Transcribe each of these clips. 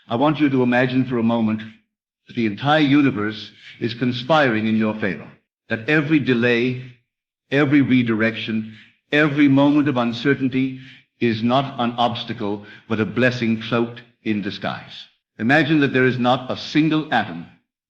I want you to imagine for a moment that the entire universe is conspiring in your favor, that every delay, every redirection, every moment of uncertainty is not an obstacle, but a blessing cloaked in disguise. Imagine that there is not a single atom,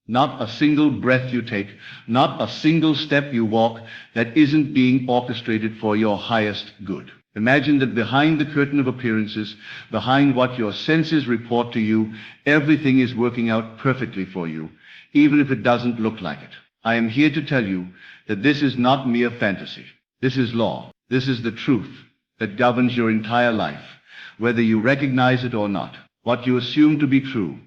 not a single breath you take, not a single step you walk that isn't being orchestrated for your highest good. Imagine that behind the curtain of appearances, behind what your senses report to you, everything is working out perfectly for you, even if it doesn't look like it. I am here to tell you that this is not mere fantasy. This is law. This is the truth that governs your entire life, whether you recognize it or not. What you assume to be true,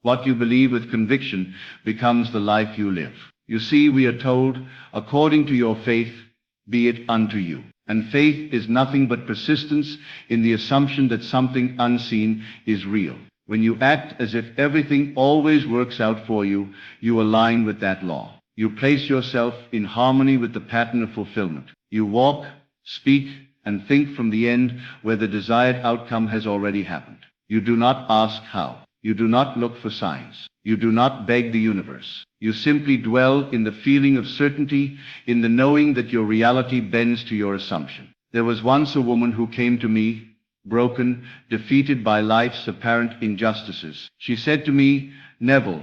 what you believe with conviction, becomes the life you live. You see, we are told, according to your faith, be it unto you. And faith is nothing but persistence in the assumption that something unseen is real. When you act as if everything always works out for you, you align with that law. You place yourself in harmony with the pattern of fulfillment. You walk, speak, and think from the end where the desired outcome has already happened. You do not ask how. You do not look for signs. You do not beg the universe. You simply dwell in the feeling of certainty, in the knowing that your reality bends to your assumption. There was once a woman who came to me, broken, defeated by life's apparent injustices. She said to me, "Neville,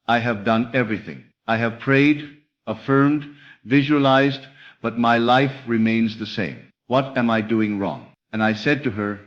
I have done everything. I have prayed, affirmed, visualized, but my life remains the same. What am I doing wrong?" And I said to her,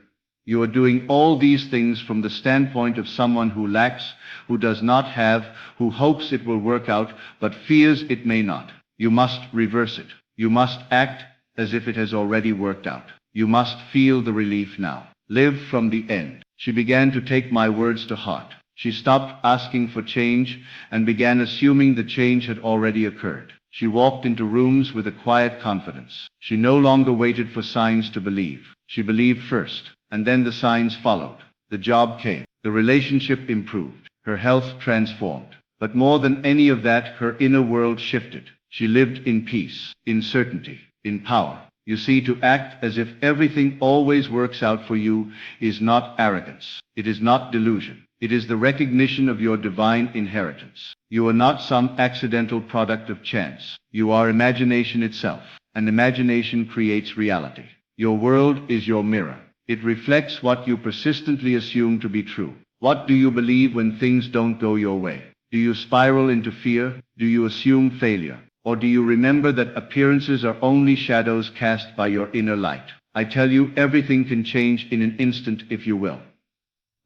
"You are doing all these things from the standpoint of someone who lacks, who does not have, who hopes it will work out, but fears it may not. You must reverse it. You must act as if it has already worked out. You must feel the relief now. Live from the end." She began to take my words to heart. She stopped asking for change and began assuming the change had already occurred. She walked into rooms with a quiet confidence. She no longer waited for signs to believe. She believed first. And then the signs followed. The job came. The relationship improved. Her health transformed. But more than any of that, her inner world shifted. She lived in peace, in certainty, in power. You see, to act as if everything always works out for you is not arrogance. It is not delusion. It is the recognition of your divine inheritance. You are not some accidental product of chance. You are imagination itself. And imagination creates reality. Your world is your mirror. It reflects what you persistently assume to be true. What do you believe when things don't go your way? Do you spiral into fear? Do you assume failure? Or do you remember that appearances are only shadows cast by your inner light? I tell you, everything can change in an instant if you will.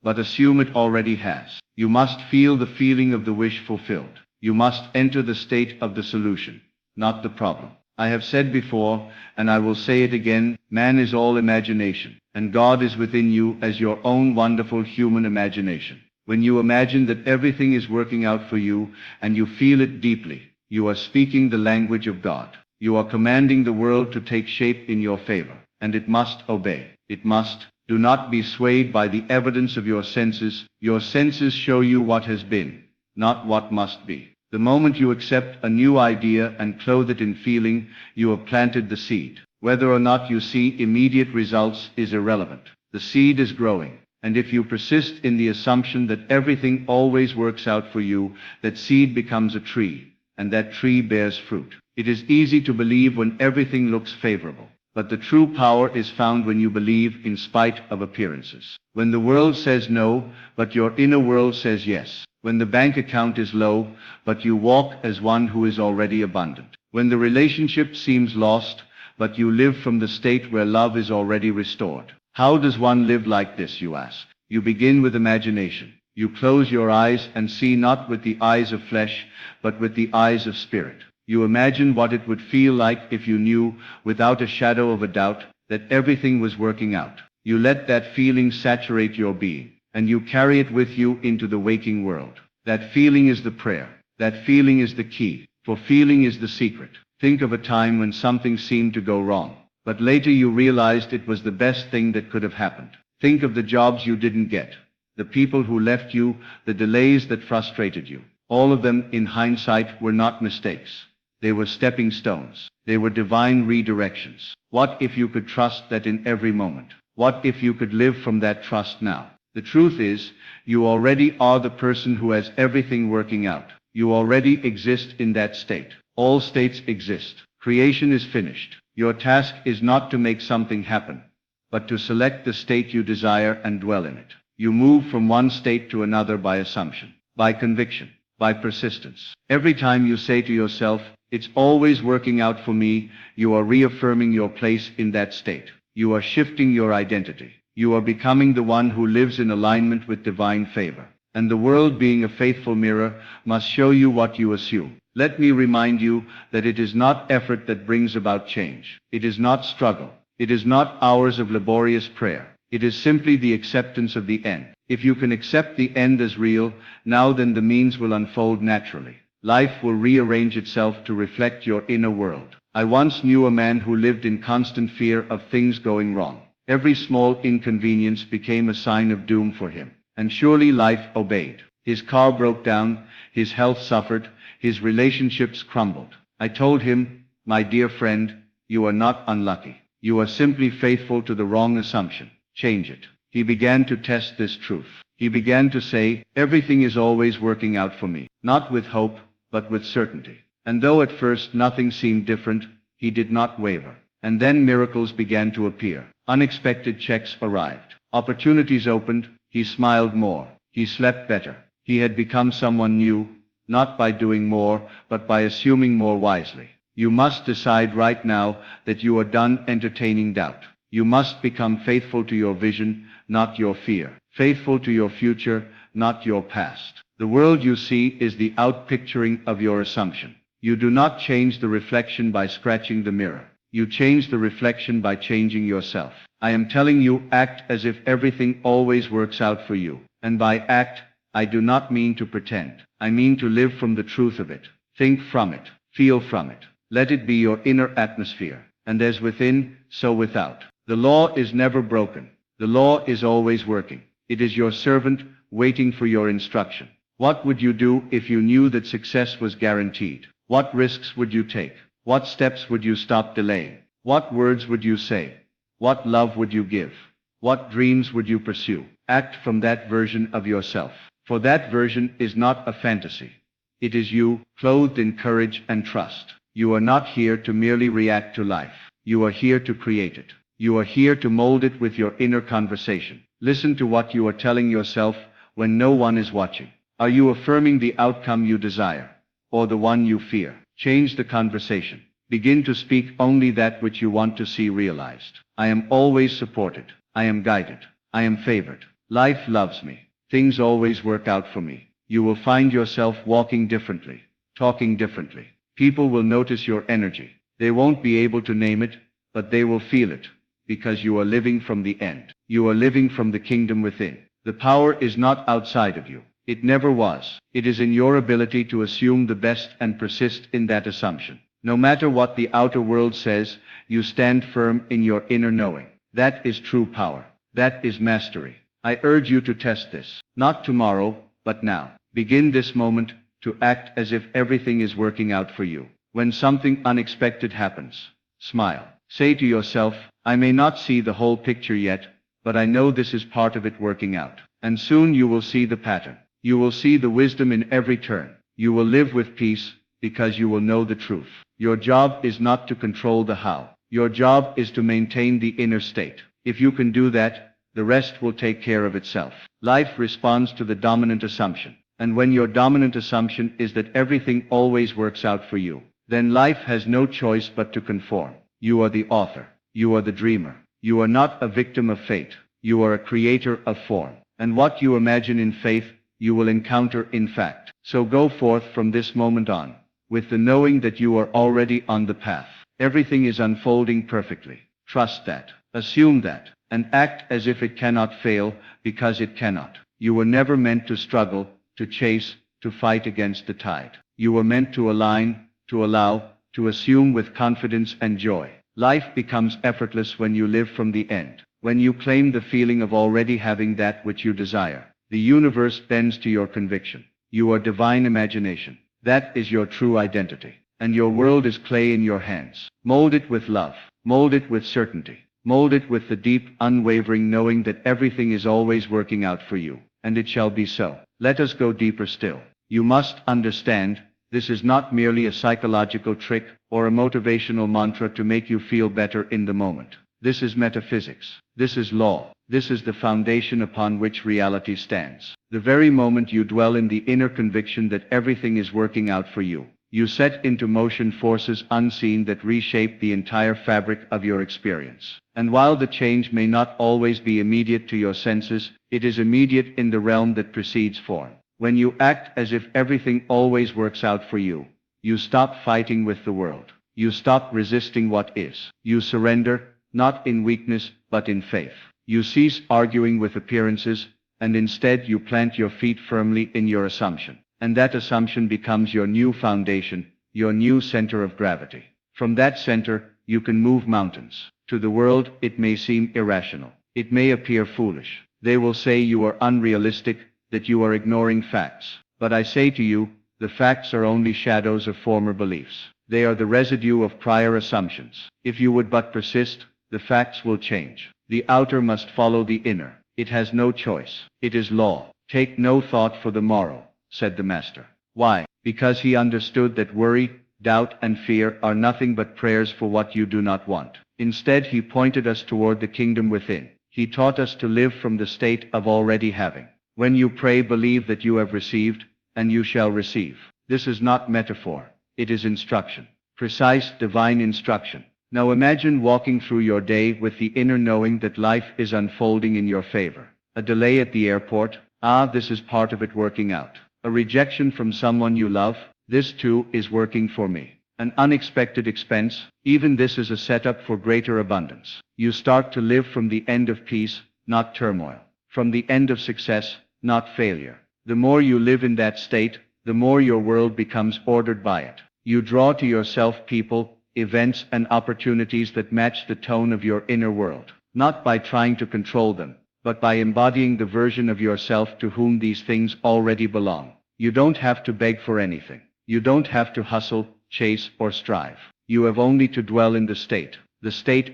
But assume it already has. You must feel the feeling of the wish fulfilled. You must enter the state of the solution, not the problem. I have said before, and I will say it again, man is all imagination, and God is within you as your own wonderful human imagination. When you imagine that everything is working out for you, and you feel it deeply, you are speaking the language of God. You are commanding the world to take shape in your favor, and it must obey. It must. Do not be swayed by the evidence of your senses. Your senses show you what has been, not what must be. The moment you accept a new idea and clothe it in feeling, you have planted the seed. Whether or not you see immediate results is irrelevant. The seed is growing. And if you persist in the assumption that everything always works out for you, that seed becomes a tree, and that tree bears fruit. It is easy to believe when everything looks favorable. But the true power is found when you believe in spite of appearances. When the world says no, but your inner world says yes. When the bank account is low, but you walk as one who is already abundant. When the relationship seems lost, but you live from the state where love is already restored. How does one live like this, you ask? You begin with imagination. You close your eyes and see not with the eyes of flesh, but with the eyes of spirit. You imagine what it would feel like if you knew, without a shadow of a doubt, that everything was working out. You let that feeling saturate your being, and you carry it with you into the waking world. That feeling is the prayer. That feeling is the key, for feeling is the secret. Think of a time when something seemed to go wrong, but later you realized it was the best thing that could have happened. Think of the jobs you didn't get, the people who left you, the delays that frustrated you. All of them, in hindsight, were not mistakes. They were stepping stones. They were divine redirections. What if you could trust that in every moment? What if you could live from that trust now? The truth is, you already are the person who has everything working out. You already exist in that state. All states exist. Creation is finished. Your task is not to make something happen, but to select the state you desire and dwell in it. You move from one state to another by assumption, by conviction, by persistence. Every time you say to yourself, "It's always working out for me," you are reaffirming your place in that state. You are shifting your identity. You are becoming the one who lives in alignment with divine favor. And the world, being a faithful mirror, must show you what you assume. Let me remind you that it is not effort that brings about change. It is not struggle. It is not hours of laborious prayer. It is simply the acceptance of the end. If you can accept the end as real, now then the means will unfold naturally. Life will rearrange itself to reflect your inner world. I once knew a man who lived in constant fear of things going wrong. Every small inconvenience became a sign of doom for him. And surely life obeyed. His car broke down, his health suffered, his relationships crumbled. I told him, "My dear friend, you are not unlucky. You are simply faithful to the wrong assumption. Change it." He began to test this truth. He began to say, "Everything is always working out for me," not with hope, but with certainty. And though at first nothing seemed different, he did not waver. And then miracles began to appear. Unexpected checks arrived. Opportunities opened. He smiled more. He slept better. He had become someone new, not by doing more, but by assuming more wisely. You must decide right now that you are done entertaining doubt. You must become faithful to your vision, not your fear. Faithful to your future, not your past. The world you see is the outpicturing of your assumption. You do not change the reflection by scratching the mirror. You change the reflection by changing yourself. I am telling you, act as if everything always works out for you. And by act, I do not mean to pretend. I mean to live from the truth of it. Think from it. Feel from it. Let it be your inner atmosphere. And as within, so without. The law is never broken. The law is always working. It is your servant, waiting for your instruction. What would you do if you knew that success was guaranteed? What risks would you take? What steps would you stop delaying? What words would you say? What love would you give? What dreams would you pursue? Act from that version of yourself. For that version is not a fantasy. It is you, clothed in courage and trust. You are not here to merely react to life. You are here to create it. You are here to mold it with your inner conversation. Listen to what you are telling yourself when no one is watching. Are you affirming the outcome you desire, or the one you fear? Change the conversation. Begin to speak only that which you want to see realized. I am always supported. I am guided. I am favored. Life loves me. Things always work out for me. You will find yourself walking differently, talking differently. People will notice your energy. They won't be able to name it, but they will feel it, because you are living from the end. You are living from the kingdom within. The power is not outside of you. It never was. It is in your ability to assume the best and persist in that assumption. No matter what the outer world says, you stand firm in your inner knowing. That is true power. That is mastery. I urge you to test this. Not tomorrow, but now. Begin this moment to act as if everything is working out for you. When something unexpected happens, smile. Say to yourself, "I may not see the whole picture yet, but I know this is part of it working out." And soon you will see the pattern. You will see the wisdom in every turn. You will live with peace, because you will know the truth. Your job is not to control the how. Your job is to maintain the inner state. If you can do that, the rest will take care of itself. Life responds to the dominant assumption. And when your dominant assumption is that everything always works out for you, then life has no choice but to conform. You are the author. You are the dreamer. You are not a victim of fate. You are a creator of form. And what you imagine in faith, you will encounter in fact. So go forth from this moment on, with the knowing that you are already on the path. Everything is unfolding perfectly. Trust that. Assume that. And act as if it cannot fail, because it cannot. You were never meant to struggle, to chase, to fight against the tide. You were meant to align, to allow, to assume with confidence and joy. Life becomes effortless when you live from the end. When you claim the feeling of already having that which you desire. The universe bends to your conviction. You are divine imagination. That is your true identity. And your world is clay in your hands. Mold it with love. Mold it with certainty. Mold it with the deep, unwavering knowing that everything is always working out for you, and it shall be so. Let us go deeper still. You must understand, this is not merely a psychological trick or a motivational mantra to make you feel better in the moment. This is metaphysics. This is law. This is the foundation upon which reality stands. The very moment you dwell in the inner conviction that everything is working out for you, you set into motion forces unseen that reshape the entire fabric of your experience. And while the change may not always be immediate to your senses, it is immediate in the realm that precedes form. When you act as if everything always works out for you, you stop fighting with the world. You stop resisting what is. You surrender, not in weakness, but in faith. You cease arguing with appearances, and instead you plant your feet firmly in your assumption. And that assumption becomes your new foundation, your new center of gravity. From that center, you can move mountains. To the world, it may seem irrational. It may appear foolish. They will say you are unrealistic, that you are ignoring facts. But I say to you, the facts are only shadows of former beliefs. They are the residue of prior assumptions. If you would but persist, the facts will change. The outer must follow the inner. It has no choice. It is law. Take no thought for the morrow, said the Master. Why? Because he understood that worry, doubt, and fear are nothing but prayers for what you do not want. Instead, he pointed us toward the kingdom within. He taught us to live from the state of already having. When you pray, believe that you have received, and you shall receive. This is not metaphor. It is instruction. Precise, divine instruction. Now imagine walking through your day with the inner knowing that life is unfolding in your favor. A delay at the airport, this is part of it working out. A rejection from someone you love, this too is working for me. An unexpected expense, even this is a setup for greater abundance. You start to live from the end of peace, not turmoil. From the end of success, not failure. The more you live in that state, the more your world becomes ordered by it. You draw to yourself people, events, and opportunities that match the tone of your inner world, not by trying to control them, but by embodying the version of yourself to whom these things already belong. You don't have to beg for anything. You don't have to hustle, chase, or strive. You have only to dwell in the state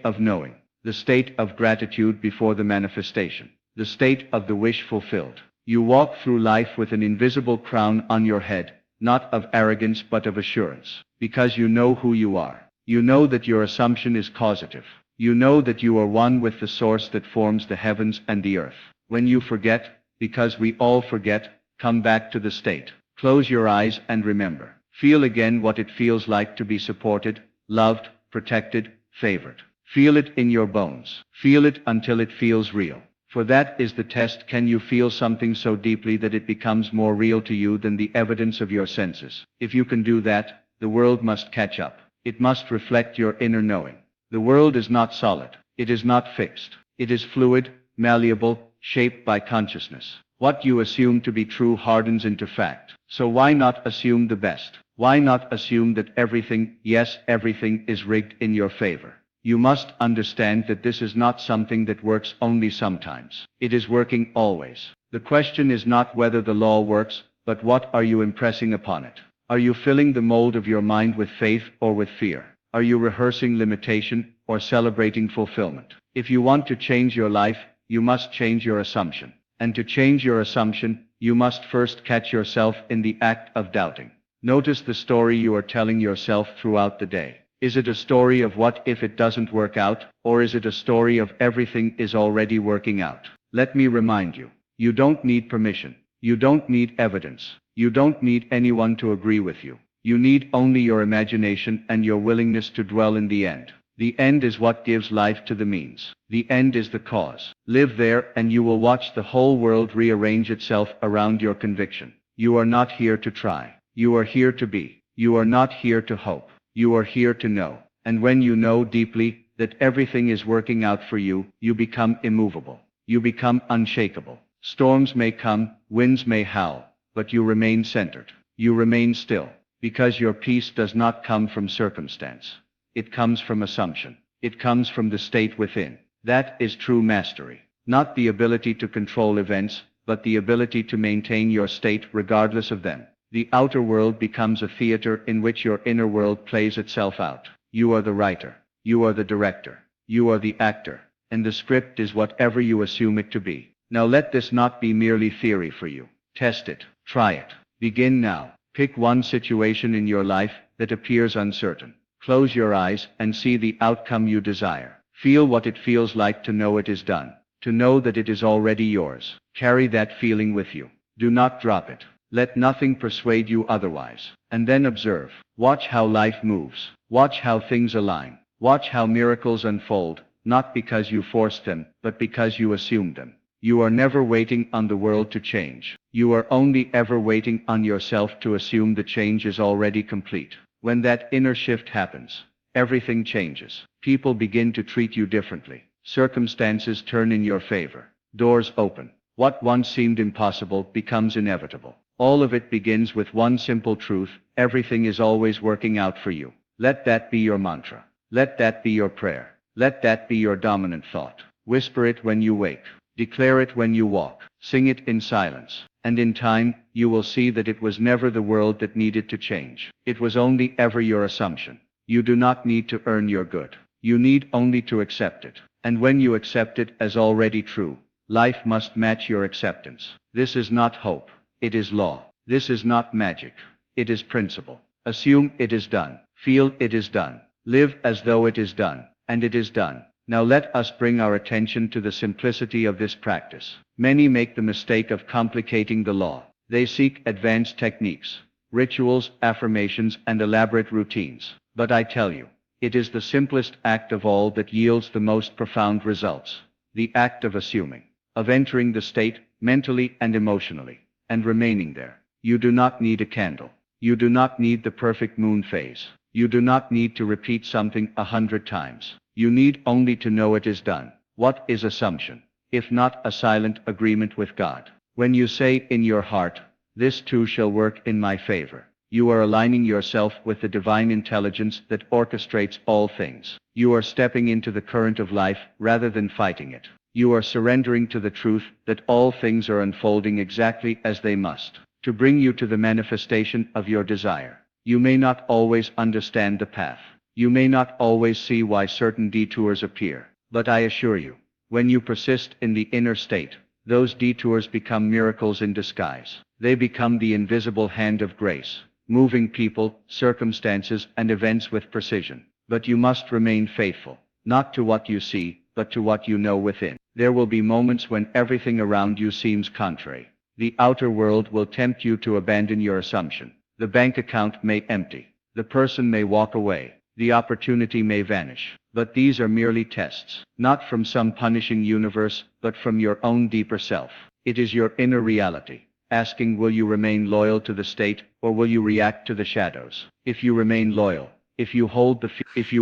of knowing, the state of gratitude before the manifestation, the state of the wish fulfilled. You walk through life with an invisible crown on your head, not of arrogance but of assurance, because you know who you are. You know that your assumption is causative. You know that you are one with the source that forms the heavens and the earth. When you forget, because we all forget, come back to the state. Close your eyes and remember. Feel again what it feels like to be supported, loved, protected, favored. Feel it in your bones. Feel it until it feels real. For that is the test. Can you feel something so deeply that it becomes more real to you than the evidence of your senses? If you can do that, the world must catch up. It must reflect your inner knowing. The world is not solid. It is not fixed. It is fluid, malleable, shaped by consciousness. What you assume to be true hardens into fact. So why not assume the best? Why not assume that everything, yes, everything is rigged in your favor? You must understand that this is not something that works only sometimes. It is working always. The question is not whether the law works, but what are you impressing upon it? Are you filling the mold of your mind with faith or with fear? Are you rehearsing limitation or celebrating fulfillment? If you want to change your life, you must change your assumption. And to change your assumption, you must first catch yourself in the act of doubting. Notice the story you are telling yourself throughout the day. Is it a story of what if it doesn't work out, or is it a story of everything is already working out? Let me remind you, you don't need permission. You don't need evidence. You don't need anyone to agree with you. You need only your imagination and your willingness to dwell in the end. The end is what gives life to the means. The end is the cause. Live there and you will watch the whole world rearrange itself around your conviction. You are not here to try. You are here to be. You are not here to hope. You are here to know. And when you know deeply that everything is working out for you, you become immovable. You become unshakable. Storms may come, winds may howl, but you remain centered. You remain still, because your peace does not come from circumstance. It comes from assumption. It comes from the state within. That is true mastery. Not the ability to control events, but the ability to maintain your state regardless of them. The outer world becomes a theater in which your inner world plays itself out. You are the writer. You are the director. You are the actor, and the script is whatever you assume it to be. Now let this not be merely theory for you. Test it. Try it. Begin now. Pick one situation in your life that appears uncertain. Close your eyes and see the outcome you desire. Feel what it feels like to know it is done, to know that it is already yours. Carry that feeling with you. Do not drop it. Let nothing persuade you otherwise. And then observe. Watch how life moves. Watch how things align. Watch how miracles unfold, not because you forced them, but because you assumed them. You are never waiting on the world to change. You are only ever waiting on yourself to assume the change is already complete. When that inner shift happens, everything changes. People begin to treat you differently. Circumstances turn in your favor. Doors open. What once seemed impossible becomes inevitable. All of it begins with one simple truth: everything is always working out for you. Let that be your mantra. Let that be your prayer. Let that be your dominant thought. Whisper it when you wake. Declare it when you walk. Sing it in silence. And in time, you will see that it was never the world that needed to change. It was only ever your assumption. You do not need to earn your good. You need only to accept it. And when you accept it as already true, life must match your acceptance. This is not hope. It is law. This is not magic. It is principle. Assume it is done. Feel it is done. Live as though it is done. And it is done. Now let us bring our attention to the simplicity of this practice. Many make the mistake of complicating the law. They seek advanced techniques, rituals, affirmations, and elaborate routines. But I tell you, it is the simplest act of all that yields the most profound results. The act of assuming, of entering the state, mentally and emotionally, and remaining there. You do not need a candle. You do not need the perfect moon phase. You do not need to repeat something 100 times. You need only to know it is done. What is assumption, if not a silent agreement with God? When you say in your heart, "This too shall work in my favor," you are aligning yourself with the divine intelligence that orchestrates all things. You are stepping into the current of life rather than fighting it. You are surrendering to the truth that all things are unfolding exactly as they must, to bring you to the manifestation of your desire. You may not always understand the path. You may not always see why certain detours appear. But I assure you, when you persist in the inner state, those detours become miracles in disguise. They become the invisible hand of grace, moving people, circumstances, and events with precision. But you must remain faithful, not to what you see, but to what you know within. There will be moments when everything around you seems contrary. The outer world will tempt you to abandon your assumption. The bank account may empty. The person may walk away. The opportunity may vanish. But these are merely tests, not from some punishing universe, but from your own deeper self. It is your inner reality, asking, will you remain loyal to the state, or will you react to the shadows? If you remain loyal, if you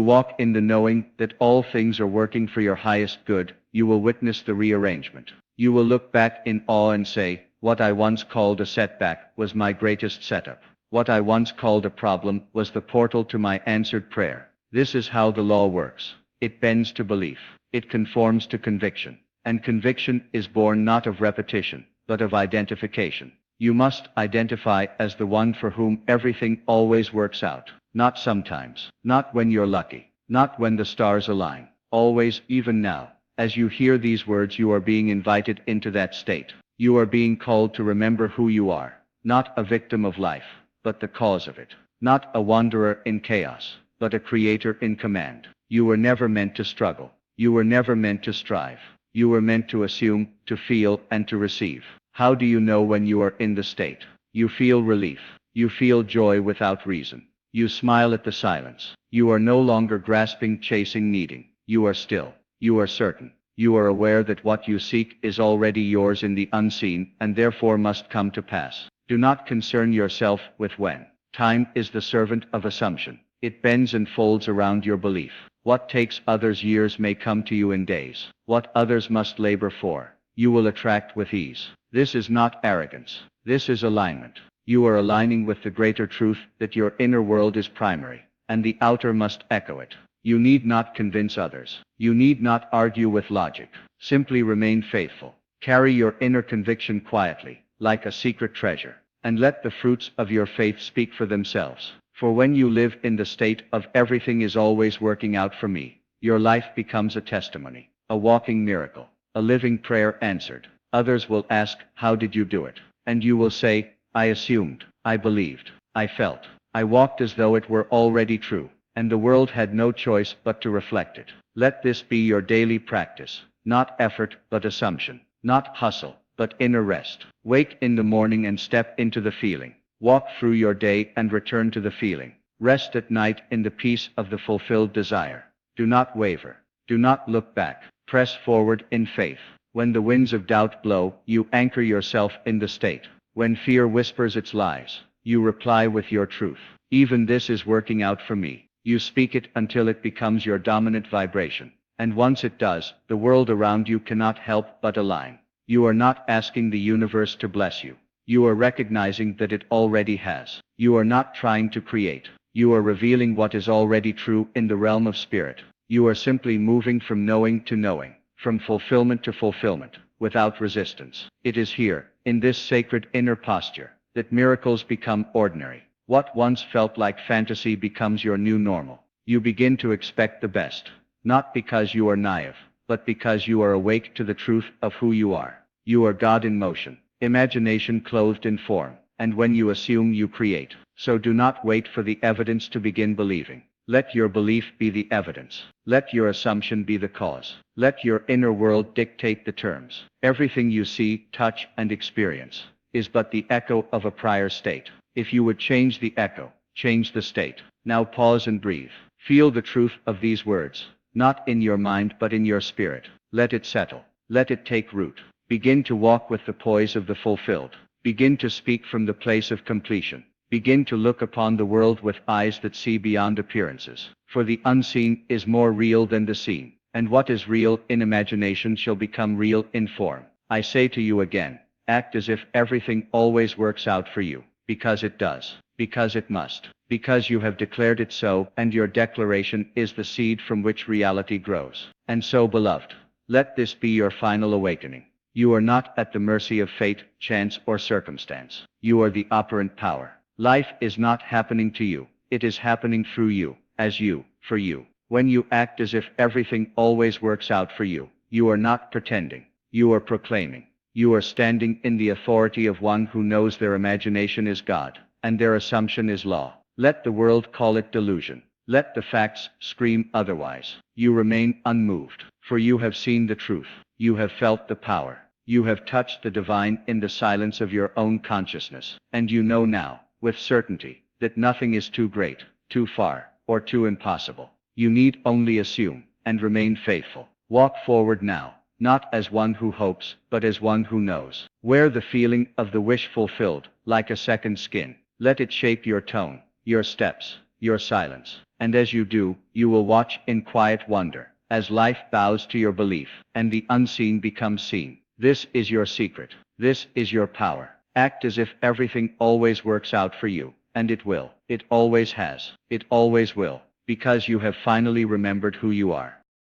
walk in the knowing that all things are working for your highest good, you will witness the rearrangement. You will look back in awe and say, what I once called a setback was my greatest setup. What I once called a problem was the portal to my answered prayer. This is how the law works. It bends to belief. It conforms to conviction. And conviction is born not of repetition, but of identification. You must identify as the one for whom everything always works out. Not sometimes. Not when you're lucky. Not when the stars align. Always, even now. As you hear these words, you are being invited into that state. You are being called to remember who you are. Not a victim of life, but the cause of it. Not a wanderer in chaos, but a creator in command. You were never meant to struggle. You were never meant to strive. You were meant to assume, to feel, and to receive. How do you know when you are in the state? You feel relief. You feel joy without reason. You smile at the silence. You are no longer grasping, chasing, needing. You are still. You are certain. You are aware that what you seek is already yours in the unseen, and therefore must come to pass. Do not concern yourself with when. Time is the servant of assumption. It bends and folds around your belief. What takes others years may come to you in days. What others must labor for, you will attract with ease. This is not arrogance. This is alignment. You are aligning with the greater truth that your inner world is primary, and the outer must echo it. You need not convince others. You need not argue with logic. Simply remain faithful. Carry your inner conviction quietly, like a secret treasure, and let the fruits of your faith speak for themselves. For when you live in the state of everything is always working out for me, your life becomes a testimony, a walking miracle, a living prayer answered. Others will ask, how did you do it? And you will say, I assumed, I believed, I felt, I walked as though it were already true, and the world had no choice but to reflect it. Let this be your daily practice, not effort but assumption, not hustle but inner rest. Wake in the morning and step into the feeling. Walk through your day and return to the feeling. Rest at night in the peace of the fulfilled desire. Do not waver. Do not look back. Press forward in faith. When the winds of doubt blow, you anchor yourself in the state. When fear whispers its lies, you reply with your truth. Even this is working out for me. You speak it until it becomes your dominant vibration. And once it does, the world around you cannot help but align. You are not asking the universe to bless you. You are recognizing that it already has. You are not trying to create. You are revealing what is already true in the realm of spirit. You are simply moving from knowing to knowing, from fulfillment to fulfillment, without resistance. It is here, in this sacred inner posture, that miracles become ordinary. What once felt like fantasy becomes your new normal. You begin to expect the best, not because you are naive, but because you are awake to the truth of who you are. You are God in motion, imagination clothed in form, and when you assume, you create. So do not wait for the evidence to begin believing. Let your belief be the evidence. Let your assumption be the cause. Let your inner world dictate the terms. Everything you see, touch, and experience is but the echo of a prior state. If you would change the echo, change the state. Now pause and breathe. Feel the truth of these words, not in your mind but in your spirit. Let it settle. Let it take root. Begin to walk with the poise of the fulfilled. Begin to speak from the place of completion. Begin to look upon the world with eyes that see beyond appearances. For the unseen is more real than the seen, and what is real in imagination shall become real in form. I say to you again, act as if everything always works out for you, because it does, because it must, because you have declared it so, and your declaration is the seed from which reality grows. And so, beloved, let this be your final awakening. You are not at the mercy of fate, chance, or circumstance. You are the operant power. Life is not happening to you. It is happening through you, as you, for you. When you act as if everything always works out for you, you are not pretending. You are proclaiming. You are standing in the authority of one who knows their imagination is God, and their assumption is law. Let the world call it delusion. Let the facts scream otherwise. You remain unmoved, for you have seen the truth. You have felt the power. You have touched the divine in the silence of your own consciousness, and you know now, with certainty, that nothing is too great, too far, or too impossible. You need only assume, and remain faithful. Walk forward now, not as one who hopes, but as one who knows. Wear the feeling of the wish fulfilled, like a second skin. Let it shape your tone, your steps, your silence. And as you do, you will watch in quiet wonder, as life bows to your belief, and the unseen becomes seen. This is your secret. This is your power. Act as if everything always works out for you, and it will. It always has. It always will, because you have finally remembered who you are.